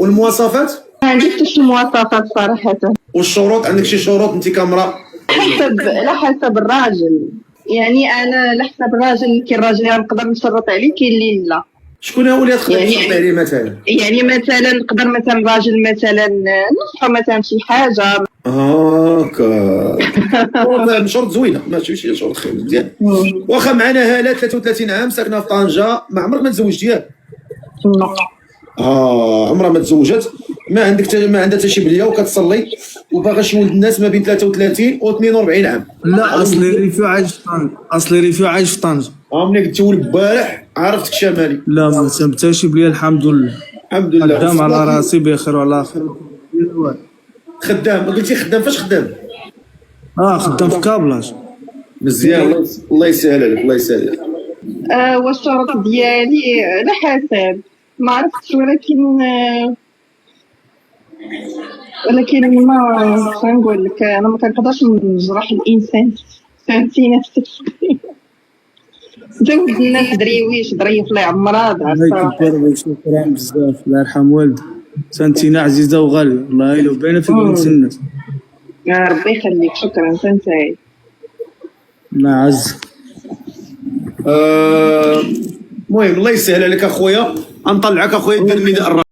والمواصفات؟ ما عنديش حتى شي مواصفات صراحة. والشروط، عندك شي شروط انت كامرأة؟ على حسب الراجل، يعني انا على حسب الراجل، كاين راجل نقدر نشرط عليه، كاين اللي لا. شكون هو اللي تقدر يعني تشرط عليه مثلا؟ يعني مثلا نقدر مثلا راجل مثلا نصحى مثلا شي حاجه هكا شروط زوينه، ماشي شي شروط خير مزيان. واخا معنا هاله 33 عام ساكنه في طنجه، ما عمرك ما تزوجتي ياك؟ عمرها ما تزوجت، ما عندك ما عندها حتى شي بليه، وكتصلي وباغا شي ولد الناس ما بين 33 و 42 عام. لا اصلي ريفيو عايش في طنجة، اصلي ريفيو عايش في طنجة. ملي قلت ولد البارح عرفتك شمالي. لا ما ثبتاش بلي الحمد لله. الحمد لله. خدام على راسي بخير وعلى خير. خدام؟ قلتي خدام، فاش خدام؟ خدام في كابلاج. مزيان، الله يسهل لك، الله يسهل لك. والشروط ديالي على حسب، ما عرفتش، ولكن ما نقول لك، انا ما كنقدرش نجرح الانسان، فهمتي نفسك. زوج الناس دريويش ظريف الله يعمرها الله يكبر، شكرا بزاف، الله يرحم والدك، سنتينا عزيزه وغاليه، والله الا باينه في بنت الناس. يا ربي يخليك، شكرا سنتاي. الله يعز. المهم الله يسهل عليك اخويا، نطلعك اخويا دير الميدان.